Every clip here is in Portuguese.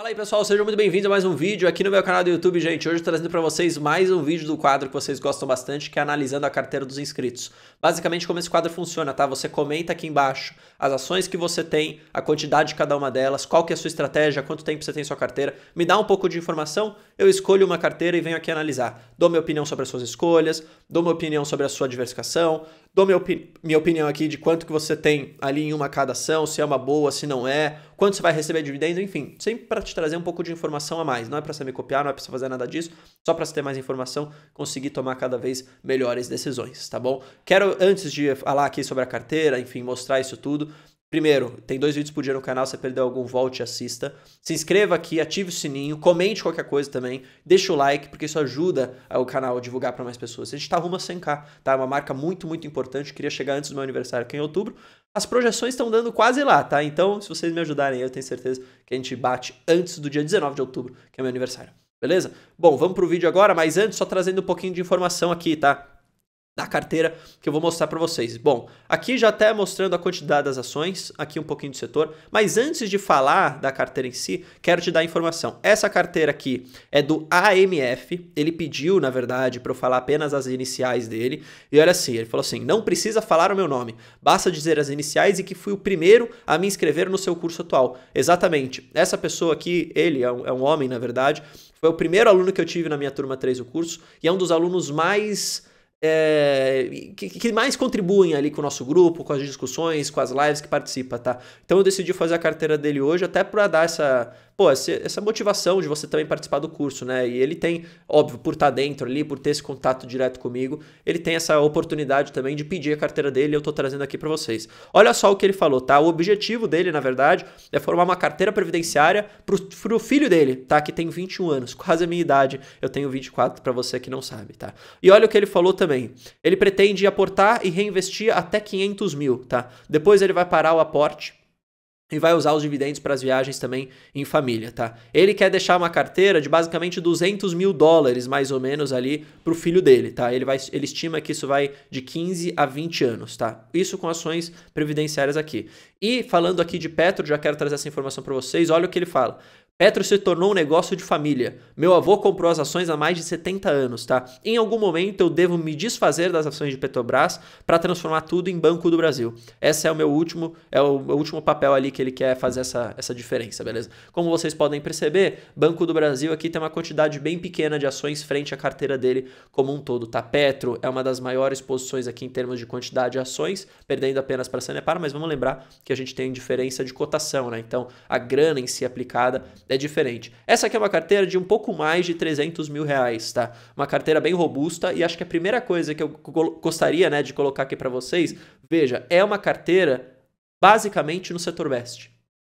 Fala aí pessoal, sejam muito bem-vindos a mais um vídeo aqui no meu canal do YouTube, gente. Hoje eu tô trazendo pra vocês mais um vídeo do quadro que vocês gostam bastante, que é analisando a carteira dos inscritos. Basicamente como esse quadro funciona, tá? Você comenta aqui embaixo as ações que você tem, a quantidade de cada uma delas, qual que é a sua estratégia, quanto tempo você tem em sua carteira, me dá um pouco de informação, eu escolho uma carteira e venho aqui analisar. Dou minha opinião sobre as suas escolhas, dou minha opinião sobre a sua diversificação, dou minha opinião aqui de quanto que você tem ali em uma cada ação, se é uma boa, se não é, quanto você vai receber de dividendo, enfim, sempre para te trazer um pouco de informação a mais. Não é para você me copiar, não é para você fazer nada disso, só para você ter mais informação, conseguir tomar cada vez melhores decisões, tá bom? Quero, antes de falar aqui sobre a carteira, enfim, mostrar isso tudo, primeiro, tem 2 vídeos por dia no canal, se você perdeu algum, volte e assista. Se inscreva aqui, ative o sininho, comente qualquer coisa também, deixa o like, porque isso ajuda o canal a divulgar para mais pessoas. A gente tá rumo a 100k, tá? É uma marca muito, muito importante, queria chegar antes do meu aniversário aqui em outubro. As projeções estão dando quase lá, tá? Então, se vocês me ajudarem, eu tenho certeza que a gente bate antes do dia 19 de outubro, que é meu aniversário. Beleza? Bom, vamos pro vídeo agora, mas antes só trazendo um pouquinho de informação aqui, tá? Da carteira que eu vou mostrar para vocês. Bom, aqui já até mostrando a quantidade das ações, aqui um pouquinho do setor, mas antes de falar da carteira em si, quero te dar informação. Essa carteira aqui é do AMF, ele pediu, na verdade, para eu falar apenas as iniciais dele, e olha assim, ele falou assim, não precisa falar o meu nome, basta dizer as iniciais e que fui o primeiro a me inscrever no seu curso atual. Exatamente, essa pessoa aqui, ele é um homem, na verdade, foi o primeiro aluno que eu tive na minha turma 3 do curso, e é um dos alunos mais... que mais contribuem ali com o nosso grupo, com as discussões, com as lives que participa, tá? Então eu decidi fazer a carteira dele hoje até para dar essa motivação de você também participar do curso, né? E ele tem, óbvio, por estar dentro ali, por ter esse contato direto comigo, ele tem essa oportunidade também de pedir a carteira dele e eu tô trazendo aqui para vocês. Olha só o que ele falou, tá? O objetivo dele, na verdade, é formar uma carteira previdenciária pro filho dele, tá? Que tem 21 anos, quase a minha idade, eu tenho 24 para você que não sabe, tá? E olha o que ele falou também. Ele pretende aportar e reinvestir até 500 mil, tá? Depois ele vai parar o aporte e vai usar os dividendos para as viagens também em família, tá? Ele quer deixar uma carteira de basicamente 200 mil dólares, mais ou menos, ali pro filho dele, tá? Ele estima que isso vai de 15 a 20 anos, tá? Isso com ações previdenciárias aqui. E falando aqui de Petro, já quero trazer essa informação para vocês, olha o que ele fala. Petro se tornou um negócio de família. Meu avô comprou as ações há mais de 70 anos, tá? Em algum momento eu devo me desfazer das ações de Petrobras para transformar tudo em Banco do Brasil. Esse é o meu último papel ali que ele quer fazer essa diferença, beleza? Como vocês podem perceber, Banco do Brasil aqui tem uma quantidade bem pequena de ações frente à carteira dele como um todo, tá? Petro é uma das maiores posições aqui em termos de quantidade de ações, perdendo apenas para a Sanepar, mas vamos lembrar que a gente tem diferença de cotação, né? Então a grana em si aplicada é diferente. Essa aqui é uma carteira de um pouco mais de 300 mil reais, tá? Uma carteira bem robusta e acho que a primeira coisa que eu gostaria, né, de colocar aqui para vocês, veja, é uma carteira basicamente no setor best.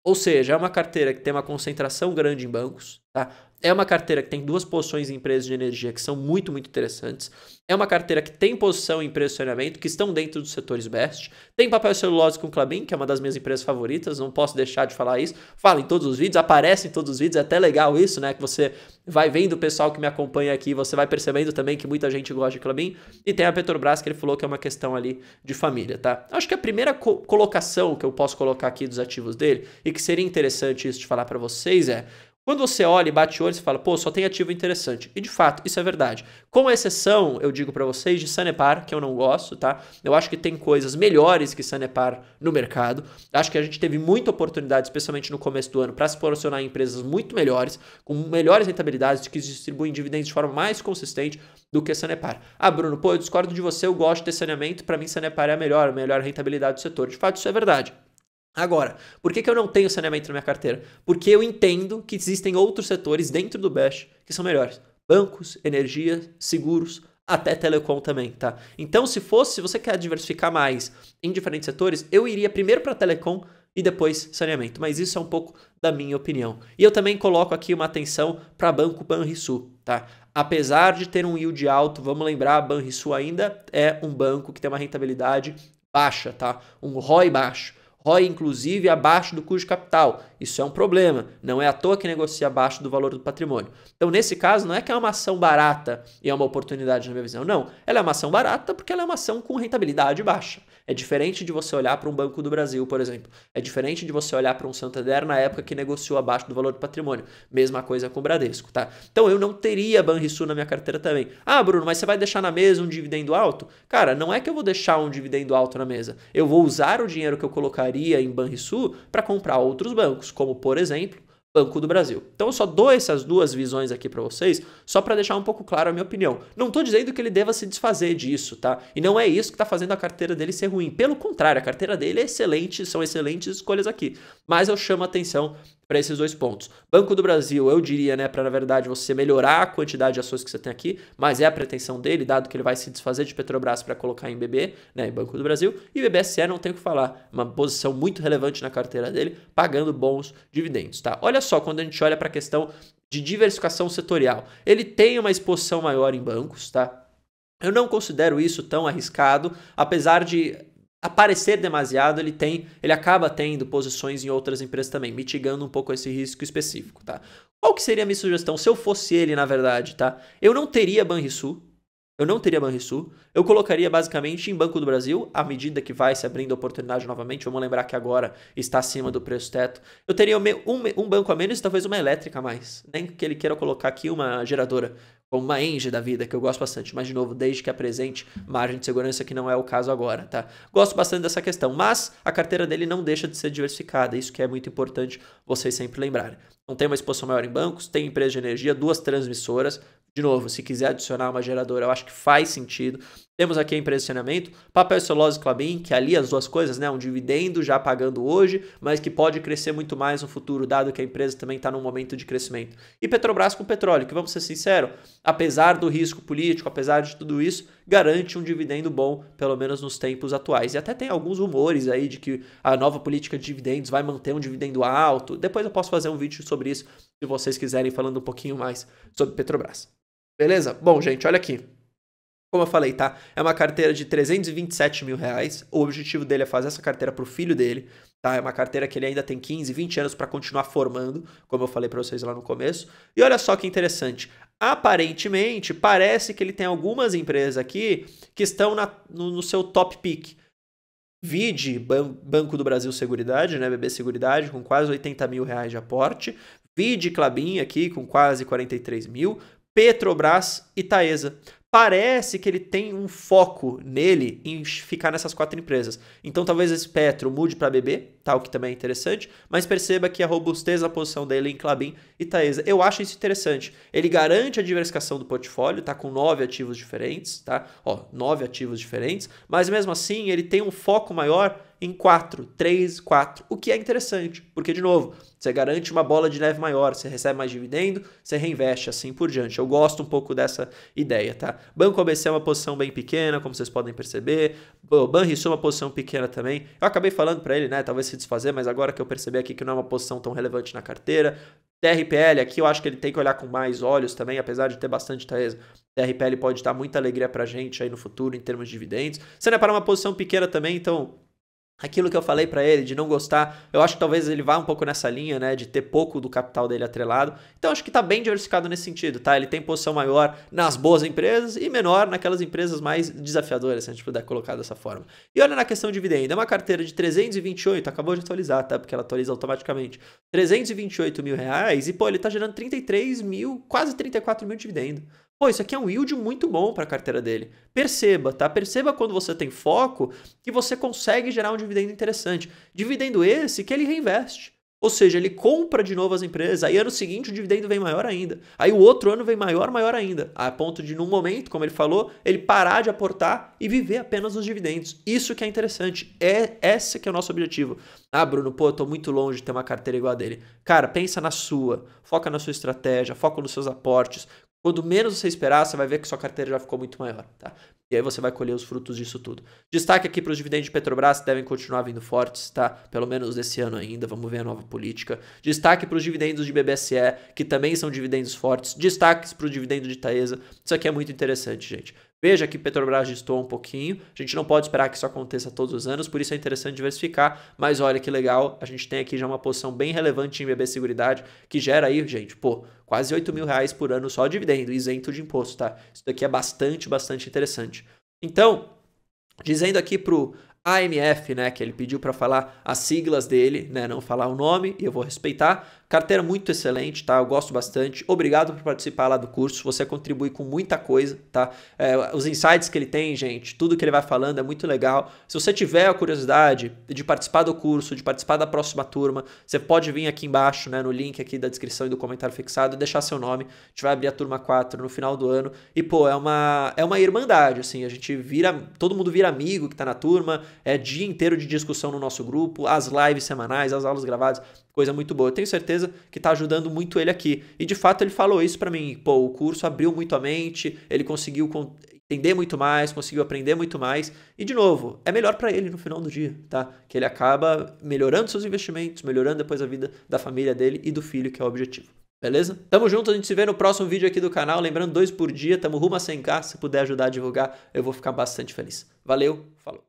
Ou seja, é uma carteira que tem uma concentração grande em bancos, tá? É uma carteira que tem 2 posições em empresas de energia que são muito, muito interessantes. É uma carteira que tem posição em empresas de saneamento que estão dentro dos setores best. Tem papel celulose com Klabin, que é uma das minhas empresas favoritas, não posso deixar de falar isso. Fala em todos os vídeos, aparece em todos os vídeos, é até legal isso, né? Que você vai vendo o pessoal que me acompanha aqui, você vai percebendo também que muita gente gosta de Klabin. E tem a Petrobras, que ele falou que é uma questão ali de família, tá? Acho que a primeira colocação que eu posso colocar aqui dos ativos dele, e que seria interessante isso de falar para vocês é... Quando você olha e bate o olho, você fala, pô, só tem ativo interessante. E de fato, isso é verdade. Com exceção, eu digo para vocês, de Sanepar, que eu não gosto, tá? Eu acho que tem coisas melhores que Sanepar no mercado. Acho que a gente teve muita oportunidade, especialmente no começo do ano, para se posicionar em empresas muito melhores, com melhores rentabilidades, que distribuem dividendos de forma mais consistente do que Sanepar. Ah, Bruno, pô, eu discordo de você, eu gosto de ter saneamento, para mim Sanepar é a melhor rentabilidade do setor. De fato, isso é verdade. Agora, por que eu não tenho saneamento na minha carteira? Porque eu entendo que existem outros setores dentro do BEST que são melhores. Bancos, energia, seguros, até telecom também, tá? Então, se você quer diversificar mais em diferentes setores, eu iria primeiro para telecom e depois saneamento. Mas isso é um pouco da minha opinião. E eu também coloco aqui uma atenção para Banco Banrisul, tá? Apesar de ter um yield alto, vamos lembrar, Banrisul ainda é um banco que tem uma rentabilidade baixa, tá? Um ROI baixo. ROI, inclusive, abaixo do custo de capital. Isso é um problema. Não é à toa que negocia abaixo do valor do patrimônio. Então, nesse caso, não é que é uma ação barata e é uma oportunidade na minha visão. Não. Ela é uma ação barata porque ela é uma ação com rentabilidade baixa. É diferente de você olhar para um Banco do Brasil, por exemplo. É diferente de você olhar para um Santander na época que negociou abaixo do valor do patrimônio. Mesma coisa com o Bradesco, tá? Então eu não teria Banrisul na minha carteira também. Ah, Bruno, mas você vai deixar na mesa um dividendo alto? Cara, não é que eu vou deixar um dividendo alto na mesa. Eu vou usar o dinheiro que eu colocaria em Banrisul para comprar outros bancos, como por exemplo, Banco do Brasil. Então eu só dou essas duas visões aqui para vocês, só para deixar um pouco claro a minha opinião. Não estou dizendo que ele deva se desfazer disso, tá? E não é isso que está fazendo a carteira dele ser ruim. Pelo contrário, a carteira dele é excelente, são excelentes escolhas aqui. Mas eu chamo a atenção para esses dois pontos. Banco do Brasil, eu diria, né, para na verdade você melhorar a quantidade de ações que você tem aqui, mas é a pretensão dele, dado que ele vai se desfazer de Petrobras para colocar em BB, né, em Banco do Brasil, e BBSE não tem o que falar, uma posição muito relevante na carteira dele, pagando bons dividendos, tá? Olha só, quando a gente olha para a questão de diversificação setorial, ele tem uma exposição maior em bancos, tá? Eu não considero isso tão arriscado, apesar de aparecer demasiado, ele acaba tendo posições em outras empresas também, mitigando um pouco esse risco específico, tá? Qual que seria a minha sugestão se eu fosse ele, na verdade, tá? Eu não teria Banrisul, eu colocaria basicamente em Banco do Brasil, à medida que vai se abrindo a oportunidade novamente, vamos lembrar que agora está acima do preço teto. Eu teria um banco a menos e talvez uma elétrica a mais, nem que ele queira colocar aqui uma geradora, como uma Engie da vida, que eu gosto bastante, mas de novo, desde que apresente margem de segurança, que não é o caso agora, tá? Gosto bastante dessa questão, mas a carteira dele não deixa de ser diversificada, isso que é muito importante vocês sempre lembrarem. Não tem uma exposição maior em bancos, tem empresa de energia, 2 transmissoras. De novo, se quiser adicionar uma geradora, eu acho que faz sentido. Temos aqui a empresa de saneamento, papel celulose Klabin, que alia as duas coisas, né? Um dividendo já pagando hoje, mas que pode crescer muito mais no futuro, dado que a empresa também está num momento de crescimento. E Petrobras com petróleo, que vamos ser sinceros, apesar do risco político, apesar de tudo isso, garante um dividendo bom, pelo menos nos tempos atuais. E até tem alguns rumores aí de que a nova política de dividendos vai manter um dividendo alto. Depois eu posso fazer um vídeo sobre isso, se vocês quiserem, falando um pouquinho mais sobre Petrobras. Beleza? Bom, gente, olha aqui. Como eu falei, tá? É uma carteira de 327 mil reais. O objetivo dele é fazer essa carteira para o filho dele, tá? É uma carteira que ele ainda tem 15, 20 anos para continuar formando, como eu falei para vocês lá no começo. E olha só que interessante. Aparentemente, parece que ele tem algumas empresas aqui que estão no seu top pick. Vide Banco do Brasil Seguridade, né? BB Seguridade, com quase 80 mil reais de aporte. Vide Klabin aqui, com quase 43 mil. Petrobras e Taesa. Parece que ele tem um foco nele em ficar nessas 4 empresas. Então talvez esse Petro mude para BB, tá? O que também é interessante, mas perceba que a robustez da posição dele em Klabin e Taesa, eu acho isso interessante. Ele garante a diversificação do portfólio, tá? Com 9 ativos diferentes, tá? Ó, 9 ativos diferentes, mas mesmo assim ele tem um foco maior em 3, 4, o que é interessante, porque de novo, você garante uma bola de neve maior, você recebe mais dividendo, você reinveste, assim por diante. Eu gosto um pouco dessa ideia, tá? Banco ABC é uma posição bem pequena, como vocês podem perceber. Banrisul é uma posição pequena também. Eu acabei falando para ele, né, talvez se desfazer, mas agora que eu percebi aqui que não é uma posição tão relevante na carteira. TRPL aqui eu acho que ele tem que olhar com mais olhos também, apesar de ter bastante Taesa. TRPL pode dar muita alegria pra gente aí no futuro em termos de dividendos. Você não é para uma posição pequena também, então aquilo que eu falei para ele de não gostar, eu acho que talvez ele vá um pouco nessa linha, né, de ter pouco do capital dele atrelado. Então acho que tá bem diversificado nesse sentido, tá? Ele tem posição maior nas boas empresas e menor naquelas empresas mais desafiadoras, se a gente puder colocar dessa forma. E olha na questão de dividendo, é uma carteira de 328, acabou de atualizar, tá? Porque ela atualiza automaticamente. 328 mil reais e, pô, ele tá gerando 33 mil, quase 34 mil de dividendo. Pô, isso aqui é um yield muito bom para a carteira dele. Perceba, tá? Perceba quando você tem foco que você consegue gerar um dividendo interessante. Dividendo esse que ele reinveste. Ou seja, ele compra de novo as empresas, aí ano seguinte o dividendo vem maior ainda. Aí o outro ano vem maior, maior ainda. A ponto de, num momento, como ele falou, ele parar de aportar e viver apenas os dividendos. Isso que é interessante. Esse que é o nosso objetivo. Ah, Bruno, pô, eu tô muito longe de ter uma carteira igual a dele. Cara, pensa na sua. Foca na sua estratégia, foca nos seus aportes. Quando menos você esperar, você vai ver que sua carteira já ficou muito maior, tá? E aí você vai colher os frutos disso tudo. Destaque aqui para os dividendos de Petrobras, que devem continuar vindo fortes, tá? Pelo menos esse ano ainda, vamos ver a nova política. Destaque para os dividendos de BBSE, que também são dividendos fortes. Destaques para o dividendo de Taesa. Isso aqui é muito interessante, gente. Veja que Petrobras destoa um pouquinho, a gente não pode esperar que isso aconteça todos os anos, por isso é interessante diversificar, mas olha que legal, a gente tem aqui já uma posição bem relevante em BB Seguridade, que gera aí, gente, pô, quase 8 mil reais por ano só dividendo, isento de imposto, tá? Isso daqui é bastante interessante. Então, dizendo aqui pro AMF, né, que ele pediu para falar as siglas dele, né, não falar o nome, e eu vou respeitar. Carteira muito excelente, tá? Eu gosto bastante. Obrigado por participar lá do curso. Você contribui com muita coisa, tá? Os insights que ele tem, gente, tudo que ele vai falando é muito legal. Se você tiver a curiosidade de participar do curso, de participar da próxima turma, você pode vir aqui embaixo, né, no link aqui da descrição e do comentário fixado, e deixar seu nome. A gente vai abrir a turma 4 no final do ano. E, pô, é uma irmandade, assim. A gente todo mundo vira amigo que tá na turma. É dia inteiro de discussão no nosso grupo, as lives semanais, as aulas gravadas, coisa muito boa. Eu tenho certeza que tá ajudando muito ele aqui. E de fato ele falou isso pra mim. Pô, o curso abriu muito a mente, ele conseguiu entender muito mais, conseguiu aprender muito mais. E de novo, é melhor pra ele no final do dia, tá? Que ele acaba melhorando seus investimentos, melhorando depois a vida da família dele e do filho, que é o objetivo. Beleza? Tamo junto, a gente se vê no próximo vídeo aqui do canal. Lembrando, 2 por dia, tamo rumo a 100k. Se puder ajudar a divulgar, eu vou ficar bastante feliz. Valeu, falou!